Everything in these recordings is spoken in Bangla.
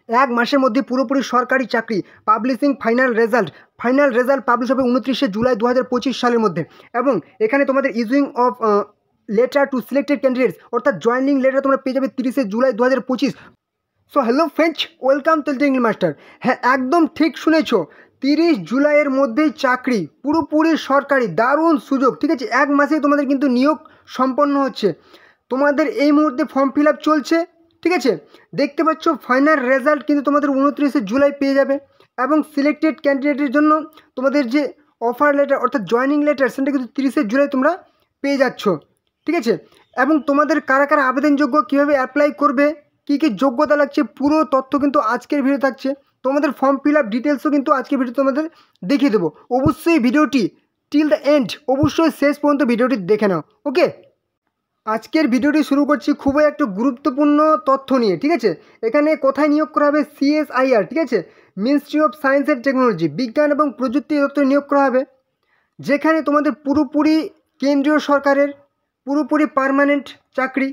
এক মাসের মধ্যে পুরোপুরি সরকারি চাকরি। পাবলিশিং ফাইনাল রেজাল্ট পাবলিশ হবে 29শে জুলাই 2025 সালের মধ্যে। এবং এখানে তোমাদের issuing of letter to selected candidates অর্থাৎ জয়েনিং লেটার তোমরা পেয়ে যাবে 30শে July 2025। So hello friends, welcome to English master. হ্যাঁ, একদম ঠিক শুনেছো, 30 জুলাইয়ের মধ্যেই চাকরি, পুরোপুরি সরকারি, দারুণ সুযোগ। ঠিক আছে, এক মাসেই তোমাদের কিন্তু নিয়োগ সম্পন্ন হচ্ছে। তোমাদের এই মুহূর্তে ফর্ম ফিল আপ চলছে। ঠিক আছে, দেখতে পাচ্ছ ফাইনাল রেজাল্ট কিন্তু তোমাদের 29শে জুলাই পেয়ে যাবে। এবং সিলেক্টেড ক্যান্ডিডেটের জন্য তোমাদের যে অফার লেটার অর্থাৎ জয়েনিং লেটার সেটা কিন্তু 30শে জুলাই তোমরা পেয়ে যাচ্ছ। ঠিক আছে, এবং তোমাদের কারা কারা আবেদনযোগ্য, কীভাবে অ্যাপ্লাই করবে, কী কী যোগ্যতা লাগছে, পুরো তথ্য কিন্তু আজকের ভিডিও থাকছে। তোমাদের ফর্ম ফিল আপ ডিটেলসও কিন্তু আজকের ভিডিও তোমাদের দেখিয়ে দেবো। অবশ্যই ভিডিওটি টিল দ্য এন্ড, অবশ্যই শেষ পর্যন্ত ভিডিওটি দেখে নাও। ওকে, আজকের ভিডিওটি শুরু করছি খুবই একটা গুরুত্বপূর্ণ তথ্য নিয়ে। ঠিক আছে, এখানে কোথায় নিয়োগ করা হবে? CSIR, ঠিক আছে, ministry of science and technology, বিজ্ঞান এবং প্রযুক্তি দপ্তরে নিয়োগ করা হবে, যেখানে তোমাদের পুরোপুরি কেন্দ্রীয় সরকারের পুরোপুরি পার্মানেন্ট চাকরি।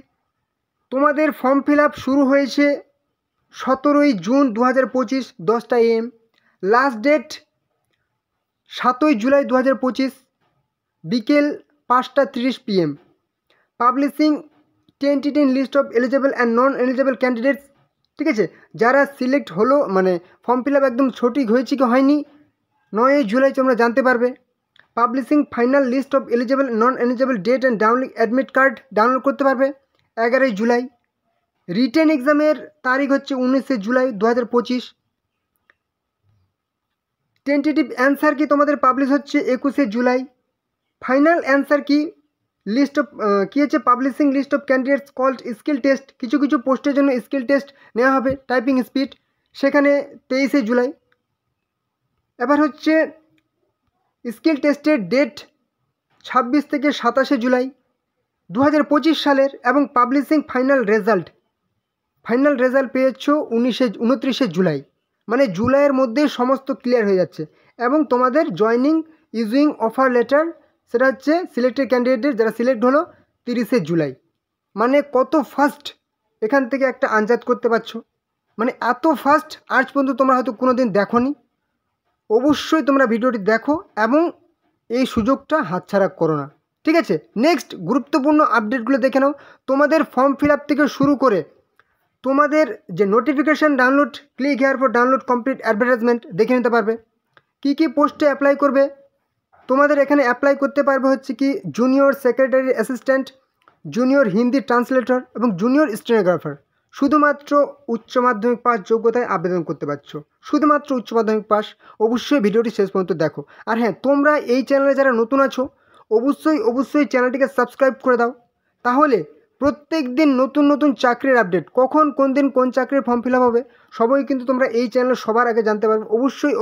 তোমাদের ফর্ম ফিল আপ শুরু হয়েছে 17ই জুন 2025 10টা AM। লাস্ট ডেট 7ই জুলাই 2025 বিকেল 5:30 PM। Publishing tentative list of eligible and non eligible candidates. ঠিক আছে, যারা সিলেক্ট হলো মানে ফর্ম ফিল আপ একদম সঠিক হয়েছে কি হয়নি 9ই জুলাই তোমরা জানতে পারবে। Publishing final list of eligible non eligible date and download admit card download করতে পারবে 11ই জুলাই। রিটেন এক্সামের তারিখ হচ্ছে 19শে জুলাই 2025। টেন্টেটিভ অ্যান্সার কি তোমাদের পাবলিশ হচ্ছে 21শে জুলাই। ফাইনাল অ্যান্সার কি লিস্ট অফ কী হচ্ছে publishing list of candidates called skill test, কিছু কিছু পোস্টের জন্য স্কিল টেস্ট নেওয়া হবে, টাইপিং স্পিড, সেখানে 23শে জুলাই। এবার হচ্ছে স্কিল টেস্টের ডেট 26 থেকে 27শে জুলাই 2025 সালের। এবং পাবলিশিং ফাইনাল রেজাল্ট পেয়েছ 29শে জুলাই, মানে জুলাইয়ের মধ্যে সমস্ত ক্লিয়ার হয়ে যাচ্ছে। এবং তোমাদের জয়নিং ইস্যুইং অফার লেটার সেটা হচ্ছে সিলেক্টেড ক্যান্ডিডেটের যারা সিলেক্ট হলো 30শে জুলাই। মানে কত ফাস্ট এখান থেকে একটা আনজাদ করতে পারছো, মানে এত ফাস্ট আজ পর্যন্ত তোমরা হয়তো কোনো দিন দেখোনি। অবশ্যই তোমরা ভিডিওটি দেখো এবং এই সুযোগটা হাতছাড়া করো না। ঠিক আছে, নেক্সট গুরুত্বপূর্ণ আপডেটগুলো দেখে নাও। তোমাদের ফর্ম ফিল আপ থেকে শুরু করে তোমাদের যে notification download, click here for download complete advertisement দেখে নিতে পারবে। কী কী পোস্টে অ্যাপ্লাই করবে? তোমাদের এখানে অ্যাপ্লাই করতে পারবে হচ্ছে কি junior secretary assistant, junior Hindi translator এবং জুনিয়র স্টেনোগ্রাফার। শুধুমাত্র উচ্চ মাধ্যমিক পাস যোগ্যতায় আবেদন করতে পারছো, শুধুমাত্র উচ্চ মাধ্যমিক পাস। অবশ্যই ভিডিওটি শেষ পর্যন্ত দেখো। আর হ্যাঁ, তোমরা এই চ্যানেলে যারা নতুন আছো অবশ্যই চ্যানেলটিকে সাবস্ক্রাইব করে দাও, তাহলে প্রত্যেক দিন নতুন নতুন চাকরির আপডেট, কখন কোন দিন কোন চাকরির ফর্ম ফিল আপ হবে সবই কিন্তু তোমরা এই চ্যানেলে সবার আগে জানতে পারবে।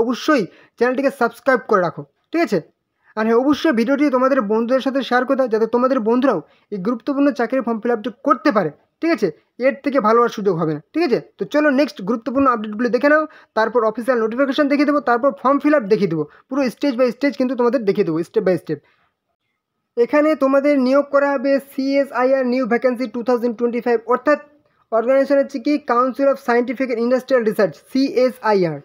অবশ্যই চ্যানেলটিকে সাবস্ক্রাইব করে রাখো। ঠিক আছে, আর হ্যাঁ, অবশ্যই ভিডিওটি তোমাদের বন্ধুদের সাথে শেয়ার করে দাও, যাতে তোমাদের বন্ধুরাও এই গুরুত্বপূর্ণ চাকরির ফর্ম ফিল আপটি করতে পারে। ঠিক আছে, এর থেকে ভালো আর সুযোগ হবে না। ঠিক আছে, তো চলো নেক্সট গুরুত্বপূর্ণ আপডেটগুলো দেখে নাও, তারপর অফিসিয়াল নোটিফিকেশান দেখিয়ে দেবো, তারপর ফর্ম ফিল আপ দেখিয়ে দেবো, পুরো স্টেজ বাই স্টেজ কিন্তু তোমাদের দেখিয়ে দেবো, স্টেপ বাই স্টেপ। এখানে তোমাদের নিয়োগ করা হবে CSIR নিউ ভ্যাকেন্সি 2025, অর্থাৎ অর্গানাইজেশন হচ্ছে কি council of scientific and industrial research, CSIR,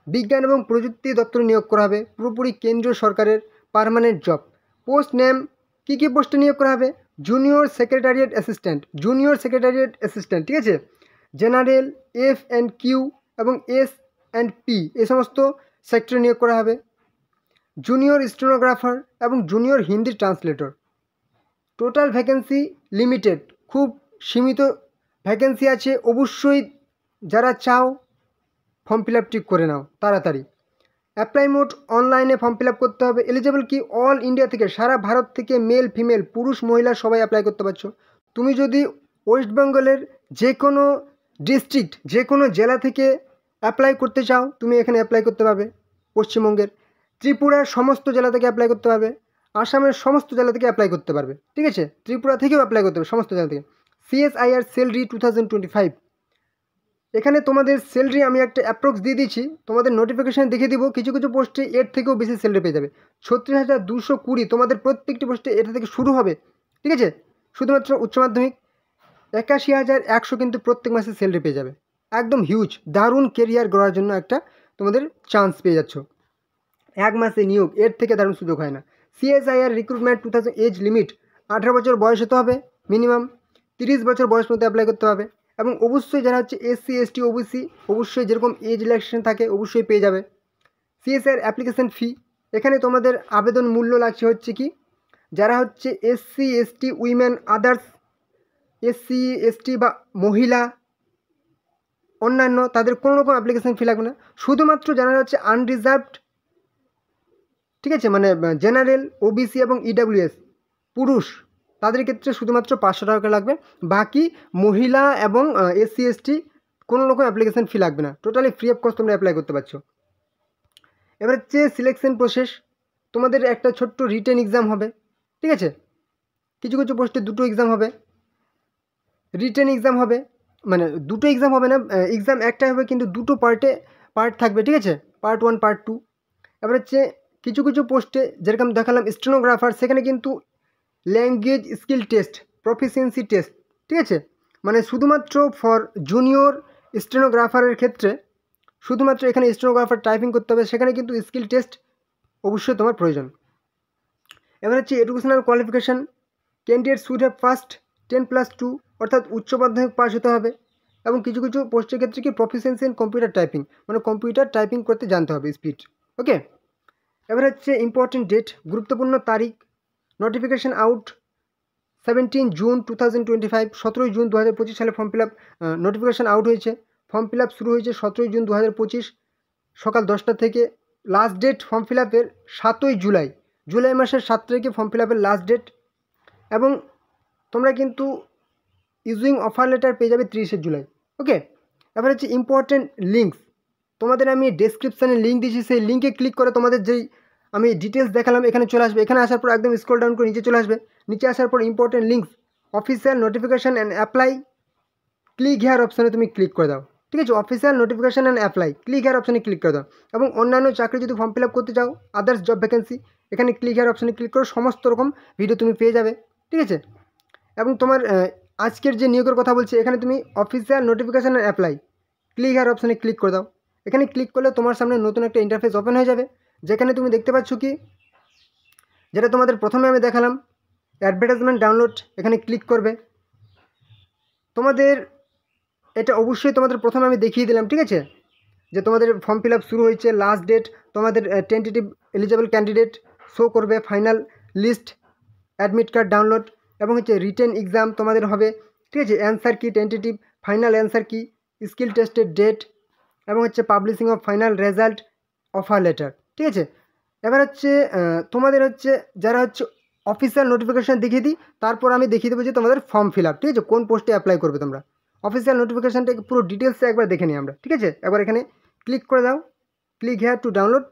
বিজ্ঞান এবং প্রযুক্তি দপ্তরে নিয়োগ করা হবে, পুরোপুরি কেন্দ্রীয় সরকারের পার্মানেন্ট জব। পোস্ট নেম, কী কী পোস্টে নিয়োগ করা হবে? জুনিয়র সেক্রেটারিয়েট অ্যাসিস্ট্যান্ট, ঠিক আছে, জেনারেল, F&Q এবং S&P এই সমস্ত সেক্টরে নিয়োগ করা হবে। জুনিয়র স্টেনোগ্রাফার এবং junior Hindi translator. Total vacancy limited, খুব সীমিত ভ্যাকেন্সি আছে। অবশ্যই যারা চাও ফর্ম ফিল আপটি করে নাও তাড়াতাড়ি। অ্যাপ্লাই মোড অনলাইনে ফর্ম ফিল আপ করতে হবে। এলিজেবল কি অল ইন্ডিয়া থেকে, সারা ভারত থেকে, মেল ফিমেল পুরুষ মহিলা সবাই অ্যাপ্লাই করতে পারছো। তুমি যদি ওয়েস্ট বেঙ্গলের যে কোনো ডিস্ট্রিক্ট, যে কোনো জেলা থেকে অ্যাপ্লাই করতে চাও তুমি এখানে অ্যাপ্লাই করতে পারবে। পশ্চিমবঙ্গের, ত্রিপুরার সমস্ত জেলা থেকে অ্যাপ্লাই করতে পারবে, আসামের সমস্ত জেলা থেকে অ্যাপ্লাই করতে পারবে। ঠিক আছে, ত্রিপুরা থেকেও অ্যাপ্লাই করতে পারবে, সমস্ত জেলা থেকে। CSIR স্যালারি 2025, এখানে তোমাদের স্যালারি আমি একটা অ্যাপ্রক্স দিয়ে দিচ্ছি, তোমাদের নোটিফিকেশান দেখিয়ে দিব। কিছু কিছু পোস্টে এর থেকেও বেশি স্যালারি পেয়ে যাবে। 36,220 তোমাদের প্রত্যেকটি পোস্টে এটা থেকে শুরু হবে। ঠিক আছে, শুধুমাত্র উচ্চ মাধ্যমিক। 81,100 কিন্তু প্রত্যেক মাসে স্যালারি পেয়ে যাবে। একদম হিউজ, দারুণ কেরিয়ার গড়ার জন্য একটা তোমাদের চান্স পেয়ে যাচ্ছ। 1 মাসে নিয়োগ, এর থেকে দারুণ সুযোগ হয় না। CSIR রিক্রুটমেন্ট 2000 এজ লিমিট 18 বছর বয়স হতে হবে মিনিমাম, 30 বছর বয়স মধ্যে অ্যাপ্লাই করতে হবে। এবং অবশ্যই যারা হচ্ছে SC ST OBC অবশ্যই যেরকম এজ রিল্যাক্সেশন থাকে অবশ্যই পেয়ে যাবে। CSIR অ্যাপ্লিকেশন ফি, এখানে তোমাদের আবেদন মূল্য লাগছে হচ্ছে কি, যারা হচ্ছে SC ST women others SC ST বা মহিলা অন্যান্য তাদের কোনো রকম অ্যাপ্লিকেশন ফি লাগবে না। শুধুমাত্র যারা হচ্ছে আনরিজার্ভড, ঠিক আছে, মানে জেনারেল OBC এবং EWS পুরুষ, তাদের ক্ষেত্রে শুধুমাত্র 500 টাকা লাগবে। বাকি মহিলা এবং SC ST কোনো রকম অ্যাপ্লিকেশন ফি লাগবে না, টোটালি ফ্রি অফ কস্ট তোমরা অ্যাপ্লাই করতে পারছো। এবার হচ্ছে সিলেকশন প্রসেস, তোমাদের একটা ছোট্ট রিটেন এক্সাম হবে, ঠিক আছে, কিছু কিছু পোস্টে দুটো এক্সাম হবে, রিটেন এক্সাম হবে, মানে দুটো এক্সাম হবে না, এক্সাম একটাই হবে কিন্তু দুটো পার্ট থাকবে, ঠিক আছে, পার্ট 1 পার্ট 2। এবার হচ্ছে কিছু কিছু পোস্টে যেরকম দেখালাম স্টেনোগ্রাফার, সেখানে কিন্তু language skill test, proficiency test, ঠিক আছে, মানে শুধুমাত্র ফর জুনিয়র স্টেনোগ্রাফারের ক্ষেত্রে শুধুমাত্র এখানে স্টেনোগ্রাফার টাইপিং করতে হবে, সেখানে কিন্তু স্কিল টেস্ট অবশ্যই তোমার প্রয়োজন। এবার হচ্ছে educational qualification, candidate should have first 10+2 অর্থাৎ উচ্চ মাধ্যমিক পাস হতে হবে। এবং কিছু কিছু পোস্টের ক্ষেত্রে কি প্রফিসিয়েন্সি ইন কম্পিউটার টাইপিং, মানে কম্পিউটার টাইপিং করতে জানতে হবে স্পিড, ওকে। এবার হচ্ছে ইম্পর্টেন্ট ডেট, গুরুত্বপূর্ণ তারিখ, নোটিফিকেশান আউট 17 জুন 2025, 17 জুন 2025 সালে form fill up notification out হয়েছে। ফর্ম ফিল আপ শুরু হয়েছে 17 জুন 2025 সকাল 10টা থেকে। লাস্ট ডেট ফর্ম ফিল আপের 7ই জুলাই, জুলাই মাসের 7 তারিখে ফর্ম ফিল আপের লাস্ট ডেট। এবং তোমরা কিন্তু ইস্যুইং অফার লেটার পেয়ে যাবে 30শে জুলাই, ওকে। এবার হচ্ছে ইম্পর্টেন্ট লিঙ্কস, তোমাদের আমি ডেসক্রিপশানে লিঙ্ক দিয়েছি, সেই লিঙ্কে ক্লিক করে তোমাদের যেই আমি ডিটেলস দেখালাম এখানে চলে আসবে। এখানে আসার পর একদম স্ক্রল ডাউন করে নিচে চলে আসবে, নিচে আসার পর important links, official notification and apply, click here অপশানে তুমি ক্লিক করে দাও, ঠিক আছে, official notification and apply, click here অপশানে ক্লিক করে দাও। এবং অন্যান্য চাকরি যদি ফর্ম ফিল আপ করতে চাও, আদার্স জব ভ্যাকেন্সি, এখানে ক্লিক হেয়ার অপশানে ক্লিক করে সমস্ত রকম ভিডিও তুমি পেয়ে যাবে, ঠিক আছে। এবং তোমার আজকের যে নিয়োগের কথা বলছি, এখানে তুমি official notification and apply, click here অপশানে ক্লিক করে দাও। এখানে ক্লিক করলে তোমার সামনে নতুন একটা ইন্টারফেস ওপেন হয়ে যাবে, যেখানে তুমি দেখতে পাচ্ছ কি, যেটা তোমাদের প্রথমে আমি দেখালাম অ্যাডভার্টাইজমেন্ট ডাউনলোড, এখানে ক্লিক করবে। তোমাদের এটা অবশ্যই তোমাদের প্রথমে আমি দেখিয়ে দিলাম, ঠিক আছে, যে তোমাদের ফর্ম ফিল আপ শুরু হয়েছে, লাস্ট ডেট, তোমাদের টেন্টেটিভ এলিজিবল ক্যান্ডিডেট শো করবে, final list, admit card download, এবং হচ্ছে রিটেন এক্সাম তোমাদের হবে, ঠিক আছে, অ্যান্সার কি, টেন্টেটিভ ফাইনাল অ্যান্সার কি, স্কিল টেস্টের ডেট, এবং হচ্ছে publishing of final result, offer letter, ঠিক আছে। এবার হচ্ছে তোমাদের হচ্ছে যারা হচ্ছে অফিসিয়াল নোটিফিকেশান দেখিয়ে দিই, তারপর আমি দেখিয়ে দেবো যে তোমাদের ফর্ম ফিল আপ, ঠিক আছে, কোন পোস্টে অ্যাপ্লাই করবে তোমরা। অফিসিয়াল নোটিফিকেশানটা পুরো ডিটেলসে একবার দেখে নিই আমরা, ঠিক আছে। একবার এখানে ক্লিক করে দাও, click here to download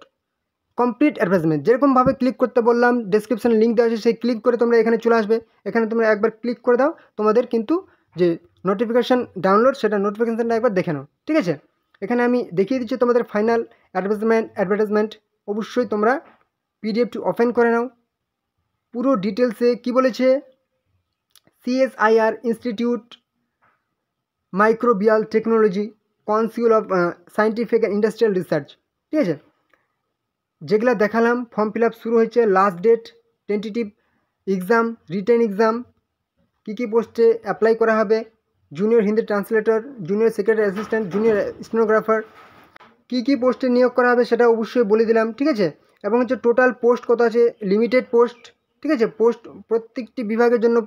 complete advertisement, যেরকমভাবে ক্লিক করতে বললাম ডেসক্রিপশানে লিঙ্ক দেওয়া আছে, সেই ক্লিক করে তোমরা এখানে চলে আসবে। এখানে তোমরা একবার ক্লিক করে দাও, তোমাদের কিন্তু যে নোটিফিকেশান ডাউনলোড সেটা নোটিফিকেশানটা একবার দেখে নাও, ঠিক আছে। এখানে আমি দেখিয়ে দিচ্ছি তোমাদের ফাইনাল অ্যাডভার্টাইজমেন্ট, অবশ্যই তোমরা পিডিএফটি ওপেন করে নাও। পুরো ডিটেলসে কি বলেছে, CSIR institute microbial technology, council of scientific and industrial research, ঠিক আছে, যেগুলো দেখালাম। ফর্ম ফিল আপ শুরু হয়েছে, last date, tentative exam, written exam, কী কী পোস্টে অ্যাপ্লাই করা হবে, junior Hindi translator, junior secretary assistant, junior stenographer, কী পোস্টে নিয়োগ করা হবে সেটা অবশ্যই বলে দিলাম, ঠিক আছে। এবং হচ্ছে টোটাল পোস্ট কত আছে, লিমিটেড পোস্ট, ঠিক আছে, পোস্ট প্রত্যেকটি বিভাগের জন্য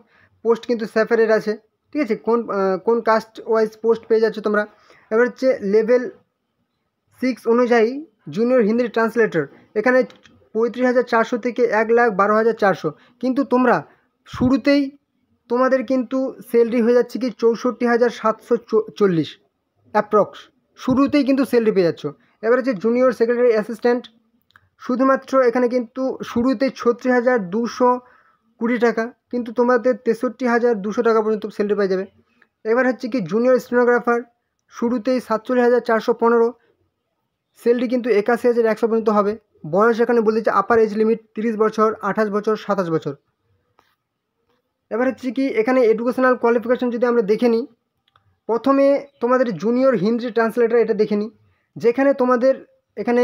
পোস্ট কিন্তু সেপারেট আছে, ঠিক আছে, কোন কাস্ট ওয়াইজ পোস্ট পেয়ে যাচ্ছ তোমরা। এবার হচ্ছে লেভেল 6 অনুযায়ী জুনিয়র হিন্দি ট্রান্সলেটর, এখানে 35,400 থেকে 1,12,400, কিন্তু তোমরা শুরুতেই তোমাদের কিন্তু স্যালারি হয়ে যাচ্ছে কি 64,740 অ্যাপ্রক্স, শুরুতেই কিন্তু স্যালারি পেয়ে যাচ্ছ। এবার হচ্ছে জুনিয়র সেক্রেটারি অ্যাসিস্ট্যান্ট, শুধুমাত্র এখানে কিন্তু শুরুতে 36,220 টাকা, কিন্তু তোমাদের 63,200 টাকা পর্যন্ত স্যালারি পেয়ে যাবে। এবার হচ্ছে কি জুনিয়র স্টেনোগ্রাফার, শুরুতেই 47,415, স্যালারি কিন্তু 81,100 পর্যন্ত হবে। বয়স এখানে বলে দিচ্ছে আপার এজ লিমিট 30 বছর, 28 বছর, 27 বছর। এবার হচ্ছে কি এখানে এডুকেশনাল কোয়ালিফিকেশান যদি আমরা দেখে নিই, প্রথমে তোমাদের জুনিয়র হিন্দি ট্রান্সলেটর এটা দেখে নিই, যেখানে তোমাদের এখানে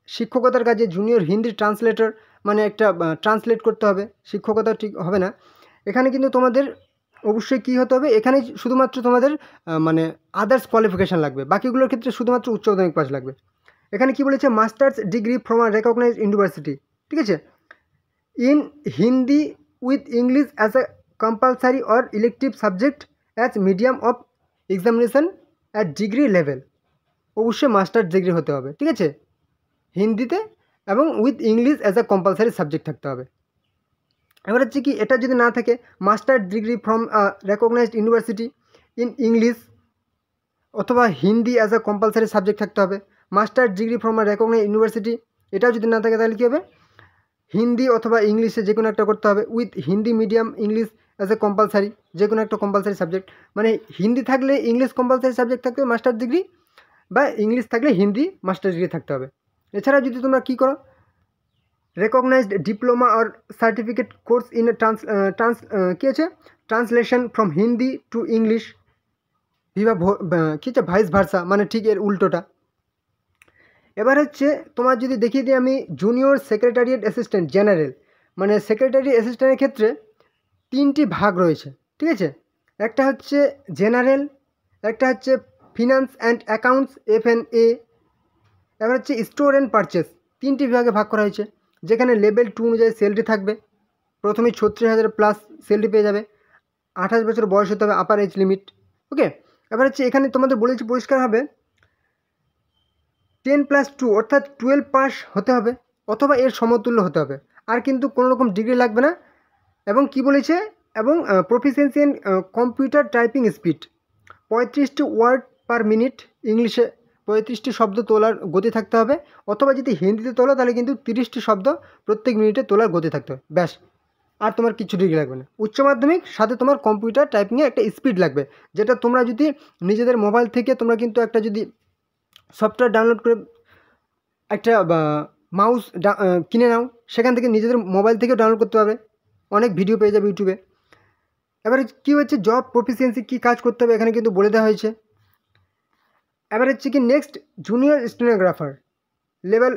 শিক্ষকতার কাজে জুনিয়র হিন্দি ট্রান্সলেটর মানে একটা ট্রান্সলেট করতে হবে, শিক্ষকতা ঠিক হবে না। এখানে কিন্তু তোমাদের অবশ্যই কী হতে হবে, এখানে শুধুমাত্র তোমাদের মানে আদার্স কোয়ালিফিকেশান লাগবে, বাকিগুলোর ক্ষেত্রে শুধুমাত্র উচ্চ মাধ্যমিক পাস লাগবে। এখানে কি বলেছে, masters degree from a recognised university, ঠিক আছে, in Hindi with English as a compulsory or elective subject as medium of examination at degree level. অবশ্যই মাস্টার্স ডিগ্রি হতে হবে, ঠিক আছে, হিন্দিতে, এবং with English as a compulsory subject থাকতে হবে। এবার হচ্ছে কি, এটা যদি না থাকে, master degree from recognised university in English অথবা Hindi as a compulsory subject থাকতে হবে। Master degree from a recognised university, এটাও যদি না থাকে তাহলে কী হবে, হিন্দি অথবা ইংলিশে যে কোনো একটা করতে হবে, with Hindi medium English as a compulsory, যে কোনো একটা কম্পালসারি সাবজেক্ট, মানে হিন্দি থাকলে ইংলিশ কম্পালসারি সাবজেক্ট থাকতে হবে মাস্টার ডিগ্রি, বা ইংলিশ থাকলে হিন্দি মাস্টার ডিগ্রি থাকতে হবে। এছাড়া যদি তোমরা কী করো, recognised diploma or certificate course in কী আছে, translation from Hindi to English ভিভা কী আছে ভাইস ভার্সা, মানে ঠিক এর উল্টোটা। এবার হচ্ছে তোমার যদি দেখিয়ে দিই আমি, জুনিয়র সেক্রেটারিয়েট অ্যাসিস্ট্যান্ট জেনারেল, মানে সেক্রেটারি অ্যাসিস্ট্যান্টের ক্ষেত্রে 3টি ভাগ রয়েছে, ঠিক আছে, একটা হচ্ছে জেনারেল, একটা হচ্ছে ফিনান্স অ্যান্ড অ্যাকাউন্টস FNA, এবার হচ্ছে স্টোর অ্যান্ড পারচেস, 3টি বিভাগে ভাগ করা হয়েছে, যেখানে লেভেল 2 অনুযায়ী স্যালারি থাকবে। প্রথমে 36,000 প্লাস স্যালারি পেয়ে যাবে, 28 বছর বয়স হতে হবে, আপার এজ লিমিট, ওকে। এবার হচ্ছে এখানে তোমাদের বলেছি পরিষ্কারভাবে 10+2 অর্থাৎ 12 পাস হতে হবে অথবা এর সমতুল্য হতে হবে, আর কিন্তু কোনো রকম ডিগ্রি লাগবে না। এবং কি বলেছে, এবং proficiency in computer typing speed 35টি ওয়ার্ড পার মিনিট, ইংলিশে 35টি শব্দ তোলার গতি থাকতে হবে, অথবা যদি হিন্দিতে তোলো তাহলে কিন্তু 30টি শব্দ প্রত্যেক মিনিটে তোলার গতি থাকতে হবে, ব্যাস, আর তোমার কিছু ডিগ্রি লাগবে না। উচ্চ মাধ্যমিক সাথে তোমার কম্পিউটার টাইপিংয়ে একটা স্পিড লাগবে, যেটা তোমরা যদি নিজেদের মোবাইল থেকে তোমরা কিন্তু একটা যদি সফটওয়্যার ডাউনলোড করে একটা মাউস কিনে নাও, সেখান থেকে নিজেদের মোবাইল থেকেও ডাউনলোড করতে পারবে, অনেক ভিডিও পেয়ে যাবে ইউটিউবে। এবারে কী হচ্ছে, জব প্রফিসিয়েন্সি কী কাজ করতে হবে এখানে কিন্তু বলে দেওয়া হয়েছে। এবার হচ্ছে কি, নেক্সট জুনিয়র স্টেনোগ্রাফার লেভেল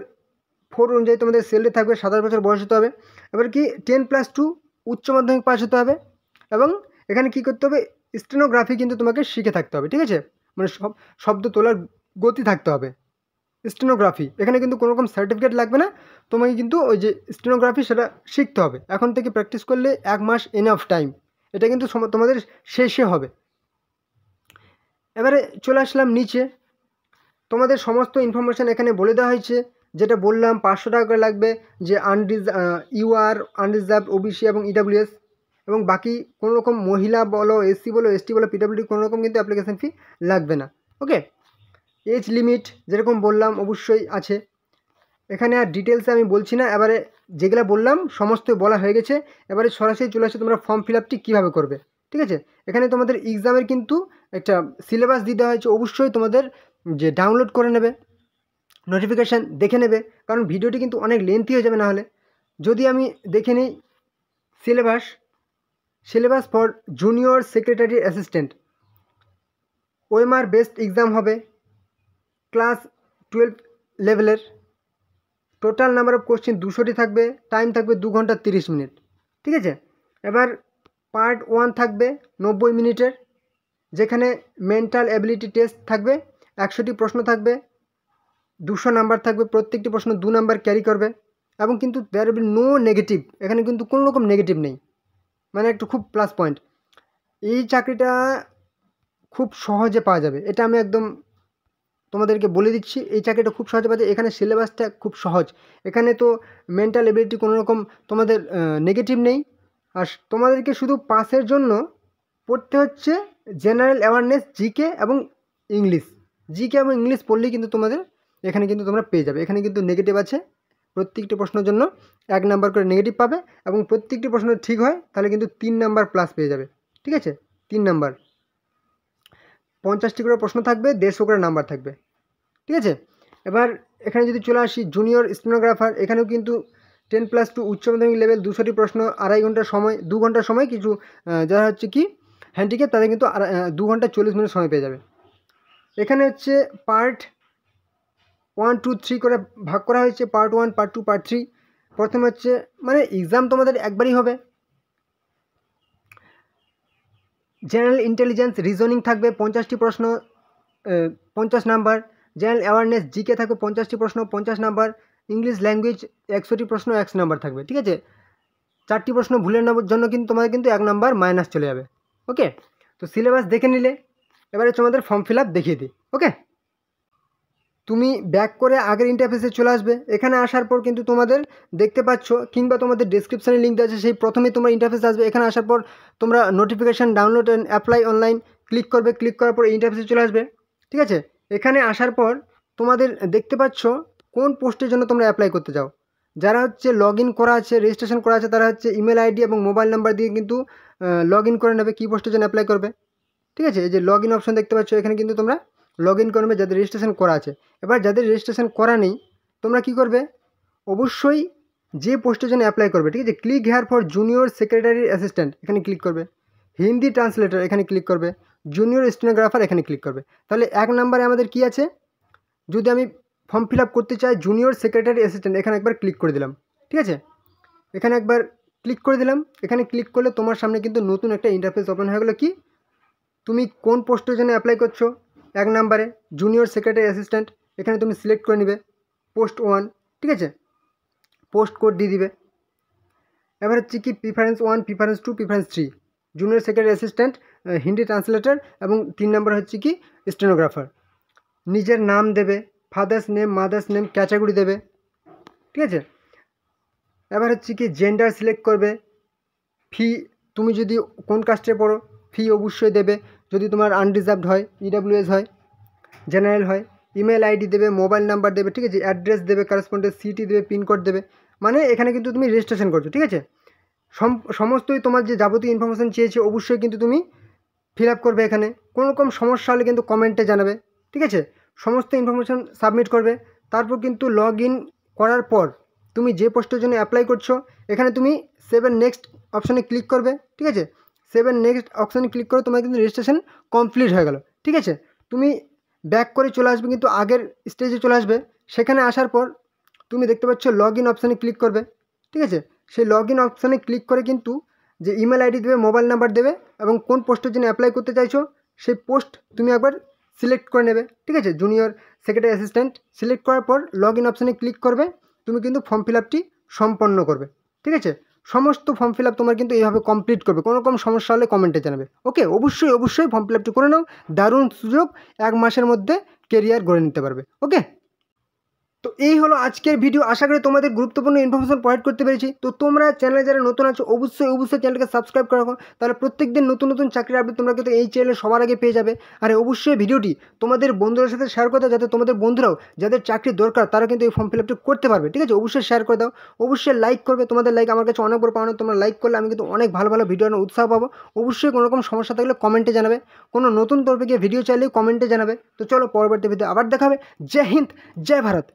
4 অনুযায়ী তোমাদের স্যালারি থাকবে, 27 বছর বয়স হতে হবে। এবার কি 10+2 উচ্চ মাধ্যমিক পাস হতে হবে, এবং এখানে কি করতে হবে, স্টেনোগ্রাফি কিন্তু তোমাকে শিখে থাকতে হবে, ঠিক আছে, মানে শব্দ তোলার গতি থাকতে হবে স্টেনোগ্রাফি। এখানে কিন্তু কোনো রকম সার্টিফিকেট লাগবে না, তোমাকে কিন্তু ওই যে স্টেনোগ্রাফি সেটা শিখতে হবে, এখন থেকে প্র্যাকটিস করলে 1 মাস এনাফ টাইম, এটা কিন্তু তোমাদের শেষে হবে। এবারে চলে আসলাম নিচে, তোমাদের সমস্ত ইনফরমেশান এখানে বলে দেওয়া হয়েছে, যেটা বললাম 500 টাকা করে লাগবে, যে UR আনরিজার্ভ OBC এবং EWS, এবং বাকি কোনো রকম মহিলা বলো, SC বলো, ST বলো, PWD কোনো রকম কিন্তু অ্যাপ্লিকেশান ফি লাগবে না, ওকে। এজ লিমিট যেরকম বললাম অবশ্যই আছে, এখানে আর ডিটেলসে আমি বলছি না, এবারে যেগুলো বললাম সমস্ত বলা হয়ে গেছে। এবারে সরাসরি চলে আসে তোমরা ফর্ম ফিল আপটি কীভাবে করবে, ঠিক আছে। এখানে তোমাদের এক্সামের কিন্তু একটা সিলেবাস দিয়ে দেওয়া হয়েছে, অবশ্যই তোমাদের যে ডাউনলোড করে নেবে, নোটিফিকেশান দেখে নেবে, কারণ ভিডিওটি কিন্তু অনেক লেন্থি হয়ে যাবে না হলে। যদি আমি দেখে নিই syllabus for junior secretary assistant, OMR based exam হবে, ক্লাস 12 লেভেলের, টোটাল নাম্বার অফ কোশ্চেন 200টি থাকবে, টাইম থাকবে 2 ঘন্টা 30 মিনিট, ঠিক আছে। এবার পার্ট 1 থাকবে 90 মিনিটের, যেখানে মেন্টাল অ্যাবিলিটি টেস্ট থাকবে, 100টি প্রশ্ন থাকবে, 200 নাম্বার থাকবে, প্রত্যেকটি প্রশ্ন 2 নাম্বার ক্যারি করবে, এবং কিন্তু there will be no negative, এখানে কিন্তু কোনো রকম নেগেটিভ নেই, মানে একটু খুব প্লাস পয়েন্ট। এই চাকরিটা খুব সহজে পাওয়া যাবে, এটা আমি একদম তোমাদেরকে বলে দিচ্ছি, এই চাকরিটা খুব সহজে পাওয়া যায়। এখানে সিলেবাসটা খুব সহজ, এখানে তো মেন্টাল এবিলিটি কোনো রকম তোমাদের নেগেটিভ নেই, আর তোমাদেরকে শুধু পাসের জন্য পড়তে হচ্ছে জেনারেল অ্যাওয়ারনেস, জিকে এবং ইংলিশ, জিকে এবং ইংলিশ পড়লেই কিন্তু তোমাদের এখানে কিন্তু তোমরা পেয়ে যাবে। এখানে কিন্তু নেগেটিভ আছে, প্রত্যেকটি প্রশ্নের জন্য 1 নাম্বার করে নেগেটিভ পাবে, এবং প্রত্যেকটি প্রশ্ন ঠিক হয় তাহলে কিন্তু 3 নাম্বার প্লাস পেয়ে যাবে, ঠিক আছে, 3 নাম্বার, 50টি করে প্রশ্ন থাকবে, 150 করে নাম্বার থাকবে, ঠিক আছে। এবার এখানে যদি চলে আসি জুনিয়র স্টেনোগ্রাফার, এখানেও কিন্তু 10+2 উচ্চ মাধ্যমিক লেভেল, 200টি প্রশ্ন, 2.5 ঘন্টার সময়, 2 ঘন্টার সময় কিছু যারা হচ্ছে কি হ্যান্ডিক্যাপ তাদের কিন্তু 2 ঘন্টা 40 মিনিট সময় পেয়ে যাবে। এখানে হচ্ছে পার্ট 1, 2, 3 করে ভাগ করা হয়েছে, পার্ট 1, পার্ট 2, পার্ট 3। প্রথমে হচ্ছে মানে এক্সাম তোমাদের একবারই হবে। জেনারেল ইন্টেলিজেন্স রিজনিং থাকবে 50টি প্রশ্ন, 50 নাম্বার। জেনারেল অ্যাওয়ারনেস জিকে থাকবে 50টি প্রশ্ন, 50 নাম্বার। ইংলিশ ল্যাঙ্গুয়েজ 100টি প্রশ্ন, 100 নাম্বার থাকবে, ঠিক আছে। 4টি প্রশ্ন ভুলের জন্য কিন্তু তোমাদের কিন্তু 1 নাম্বার মাইনাস চলে যাবে। ওকে, তো সিলেবাস দেখে নিলে, এবারে তোমাদের ফর্ম ফিল আপ দেখিয়ে দিই। ওকে, তুমি ব্যাক করে আগের ইন্টারফেসে চলে আসবে। এখানে আসার পর কিন্তু তোমাদের দেখতে পাচ্ছ, কিংবা তোমাদের ডেসক্রিপশানে লিঙ্ক দেওয়া আছে, সেই প্রথমেই তোমরা ইন্টারফেসে আসবে। এখানে আসার পর তোমরা notification download and apply online click করবে। ক্লিক করার পর ইন্টারফেসে চলে আসবে, ঠিক আছে। এখানে আসার পর তোমাদের দেখতে পাচ্ছ কোন পোস্টের জন্য তোমরা অ্যাপ্লাই করতে চাও। যারা হচ্ছে লগ ইন করা আছে, রেজিস্ট্রেশন করা আছে, তারা হচ্ছে ইমেল আইডি এবং মোবাইল নাম্বার দিয়ে কিন্তু লগ ইন করে নেবে কী পোস্টের জন্য অ্যাপ্লাই করবে, ঠিক আছে। এই যে লগ ইন অপশন দেখতে পাচ্ছ, এখানে কিন্তু তোমরা লগ ইন করবে যাদের রেজিস্ট্রেশন করা আছে। এবার যাদের রেজিস্ট্রেশন করা নেই, তোমরা কি করবে, অবশ্যই যে পোস্টের জন্য অ্যাপ্লাই করবে, ঠিক আছে, click here for junior secretary assistant, এখানে ক্লিক করবে। হিন্দি ট্রান্সলেটর, এখানে ক্লিক করবে। জুনিয়র স্টেনোগ্রাফার, এখানে ক্লিক করবে। তাহলে 1 নম্বরে আমাদের কি আছে, যদি আমি ফর্ম ফিল আপ করতে চাই জুনিয়র সেক্রেটারি অ্যাসিস্ট্যান্ট, এখানে একবার ক্লিক করে দিলাম, ঠিক আছে। এখানে একবার ক্লিক করে দিলাম। এখানে ক্লিক করলে তোমার সামনে কিন্তু নতুন একটা ইন্টারফেস ওপেন হয়ে গেলো। কি, তুমি কোন পোস্টের জন্য অ্যাপ্লাই করছো, 1 নম্বরে জুনিয়র সেক্রেটারি অ্যাসিস্ট্যান্ট, এখানে তুমি সিলেক্ট করে নেবে পোস্ট 1, ঠিক আছে। পোস্ট কোড দিয়ে দিবে। এবার হচ্ছে কি preference 1, preference 2, preference 3, junior secretary assistant, Hindi translator, এবং 3 নম্বর হচ্ছে কি স্টেনোগ্রাফার। নিজের নাম দেবে, father's name, mother's name, category দেবে, ঠিক আছে। এবার হচ্ছে কি জেন্ডার সিলেক্ট করবে। ফি, তুমি যদি কোন কাস্টে পড়ো, ফি অবশ্যই দেবে। যদি তোমার আনরিজার্ভড হয়, ইডাব্লিউএস হয়, জেনারেল হয়। ইমেল আইডি দেবে, মোবাইল নাম্বার দেবে, ঠিক আছে। অ্যাড্রেস দেবে, কারেসপন্ডেন্স সিটি দেবে, পিনকোড দেবে। মানে এখানে কিন্তু তুমি রেজিস্ট্রেশন করছো, ঠিক আছে। সমস্তই তোমার যে যাবতীয় ইনফরমেশান চেয়েছে অবশ্যই কিন্তু তুমি ফিল আপ করবে। এখানে কোনো রকম সমস্যা হলে কিন্তু কমেন্টে জানাবে, ঠিক আছে। সমস্ত ইনফরমেশান সাবমিট করবে। তারপর কিন্তু লগ ইন করার পর তুমি যে পোস্টের জন্য অ্যাপ্লাই করছো, এখানে তুমি 7 নেক্সট অপশানে ক্লিক করবে, ঠিক আছে। 7 নেক্সট অপশানে ক্লিক করে তোমার কিন্তু রেজিস্ট্রেশন কমপ্লিট হয়ে গেল, ঠিক আছে। তুমি ব্যাক করে চলে আসবে, কিন্তু আগের স্টেজে চলে আসবে। সেখানে আসার পর তুমি দেখতে পাচ্ছ লগ ইন অপশানে ক্লিক করবে, ঠিক আছে। সেই লগ ইন অপশানে ক্লিক করে কিন্তু যে ইমেল আইডি দেবে, মোবাইল নাম্বার দেবে, এবং কোন পোস্টের জন্য অ্যাপ্লাই করতে চাইছো সেই পোস্ট তুমি একবার সিলেক্ট করে নেবে, ঠিক আছে। জুনিয়র সেক্রেটারি অ্যাসিস্ট্যান্ট সিলেক্ট করার পর লগ ইন অপশানে ক্লিক করবে। তুমি কিন্তু ফর্ম ফিল আপটি সম্পন্ন করবে, ঠিক আছে। সমস্ত ফর্ম ফিল আপ তোমার কিন্তু এইভাবে কমপ্লিট করবে। কোনো রকম সমস্যা হলে কমেন্টে জানাবে। ওকে, অবশ্যই ফর্ম ফিল আপটি করে নাও। দারুণ সুযোগ, 1 মাসের মধ্যে কেরিয়ার গড়ে নিতে পারবে। ওকে, তো এই হলো আজকের ভিডিও। আশা করি তোমাদের গুরুত্বপূর্ণ ইনফরমেশন প্রোভাইড করতে পেরেছি। তো তোমরা চ্যানেলে যারা নতুন আছো অবশ্যই চ্যানেলকে সাবস্ক্রাইব করে রাখো, তাহলে প্রত্যেকদিন নতুন চাকরির আপডেট তোমরা কিন্তু এই চ্যানেলে সবার আগে পেয়ে যাবে। আর অবশ্যই ভিডিওটি তোমাদের বন্ধুদের সাথে শেয়ার করে দাও, যাতে তোমাদের বন্ধুরাও যাদের চাকরির দরকার তারা কিন্তু এই ফর্ম ফিল আপটি করতে পারবে, ঠিক আছে। অবশ্যই শেয়ার করে দাও, অবশ্যই লাইক করবে। তোমাদের লাইক আমার কাছে অনেক বড় পাওনা। তোমরা লাইক করলে আমি কিন্তু অনেক ভালো ভিডিও আনার উৎসাহ পাবো। অবশ্যই কোনো রকম সমস্যা থাকলে কমেন্টে জানাবে। কোনো নতুন টপিকে ভিডিও চাইলেও কমেন্টে জানাবে। তো চলো পরবর্তী ভিডিও আবার দেখা হবে। জয় হিন্দ, জয় ভারত।